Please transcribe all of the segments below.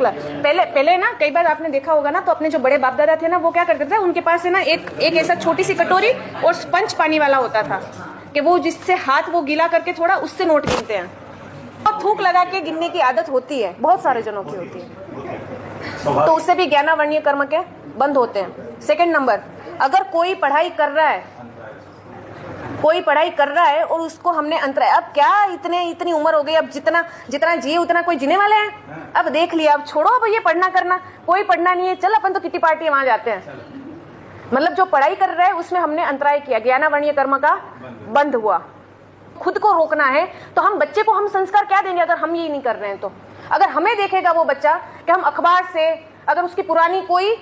पहले ना कई बार आपने देखा होगा ना, तो अपने जो बड़े बाप दादा थे ना, वो क्या करते थे, उनके पास है ना एक ऐसा छोटी सी कटोरी और स्पंज पानी वाला होता था कि वो जिससे हाथ वो गीला करके थोड़ा उससे नोट गिनते हैं। और थूक लगा के गिनने की आदत होती है, बहुत सारे जनों की होती है, तो उससे भी ज्ञानावर्णीय कर्म के बंद होते हैं। सेकंड नंबर, अगर कोई पढ़ाई कर रहा है और उसको हमने अंतराय, अब क्या इतनी उम्र हो गई, अब जितना जिए उतना कोई जीने वाले हैं, अब देख लिया, अब छोड़ो, अब ये पढ़ना करना, कोई पढ़ना नहीं है, चल अपन तो किटी पार्टी वहां जाते हैं। मतलब जो पढ़ाई कर रहा है उसमें हमने अंतराय किया, ज्ञानावर्णीय कर्म का बंद हुआ। खुद को रोकना है तो हम बच्चे को हम संस्कार क्या देंगे अगर हम ये नहीं कर रहे हैं? तो अगर हमें देखेगा वो बच्चा कि हम अखबार से, अगर उसकी पुरानी कोई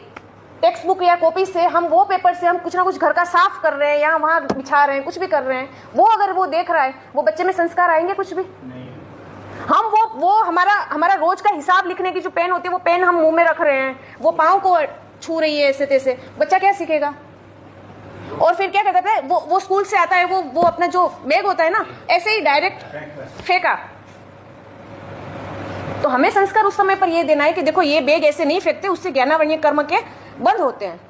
टेक्स्ट बुक या कॉपी से, हम वो पेपर से हम कुछ ना कुछ घर का साफ कर रहे हैं या वहां बिछा रहे हैं, कुछ भी कर रहे हैं, वो अगर वो देख रहा है, वो बच्चे में संस्कार आएंगे कुछ भी? हम वो हमारा रोज का हिसाब लिखने की जो पेन होती है, वो पेन हम मुंह में रख रहे हैं, वो पाँव को छू रही है ऐसे तैसे, बच्चा क्या सीखेगा? और फिर क्या कहता है, वो स्कूल से आता है, वो अपना जो बैग होता है ना, ऐसे ही डायरेक्ट फेंका। तो हमें संस्कार उस समय पर ये देना है कि देखो ये बैग ऐसे नहीं फेंकते, उससे ज्ञानावर्णीय कर्म के बंद होते हैं।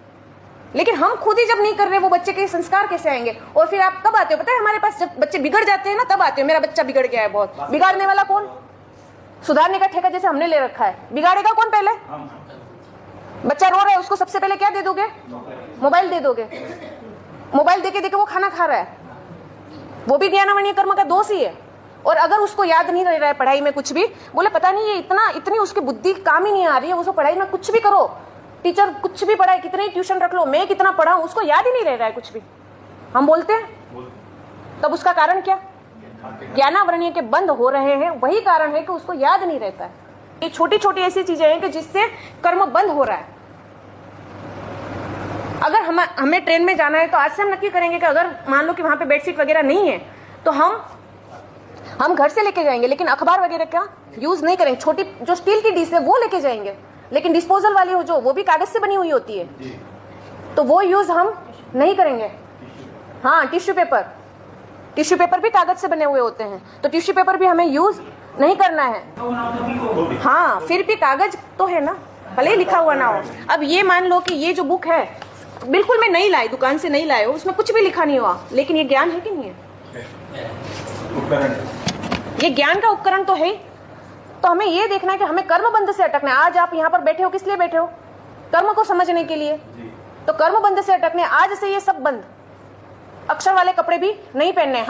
लेकिन हम खुद ही जब नहीं कर रहे, वो बच्चे के संस्कार कैसे आएंगे? और फिर आप कब आते हो पता है हमारे पास, जब बच्चे बिगड़ जाते हैं ना, तब आते हो, मेरा बच्चा बिगड़ गया है बहुत। बिगाड़ने वाला कौन? सुधारने का ठेका जैसे हमने ले रखा है, बिगाड़ेगा कौन पहले? बच्चा रो रहा है, उसको सबसे पहले क्या दे दोगे? मोबाइल दे दोगे। मोबाइल देके वो खाना खा रहा है, वो भी ज्ञानावर्णीय कर्म का दोष ही है। और अगर उसको याद नहीं रह रहा है पढ़ाई में कुछ भी, बोले पता नहीं ये इतनी उसकी बुद्धि काम ही नहीं आ रही है, उसको पढ़ाई में कुछ भी करो, टीचर कुछ भी पढ़ाए, कितनी ट्यूशन रख लो, मैं कितना पढ़ाऊं, उसको याद ही नहीं रह रहा है कुछ भी, हम बोलते हैं। तब उसका कारण क्या? ज्ञानावर्णीय के बंद हो रहे हैं, वही कारण है कि उसको याद नहीं रहता है। ये छोटी छोटी ऐसी चीजें हैं कि जिससे कर्म बंद हो रहा है। अगर हमें ट्रेन में जाना है तो आज से हम नक्की करेंगे कि अगर मान लो कि वहां पे बेडशीट वगैरह नहीं है तो हम घर से लेके जाएंगे, लेकिन अखबार वगैरह का यूज नहीं करेंगे। छोटी जो स्टील की डिश है वो लेके जाएंगे, लेकिन डिस्पोजल वाली हो जो, वो भी कागज से बनी हुई होती है, तो वो यूज हम नहीं करेंगे। हाँ, टिश्यू पेपर भी कागज से बने हुए होते हैं, तो टिश्यू पेपर भी हमें यूज नहीं करना है। हाँ, फिर भी कागज तो है ना, भले ही लिखा हुआ ना हो। अब ये मान लो कि ये जो बुक है बिल्कुल मैं नहीं लाई, दुकान से नहीं लाए हो, उसमें कुछ भी लिखा नहीं हुआ, लेकिन ये ज्ञान है कि नहीं है? ये ज्ञान का उपकरण तो है। तो हमें ये देखना है कि हमें कर्म बंध से अटकना है। आज आप यहाँ पर बैठे हो, किस लिए बैठे हो? कर्म को समझने के लिए। तो कर्म बंध से अटकने, आज से ये सब बंद, अक्षर वाले कपड़े भी नहीं पहनने।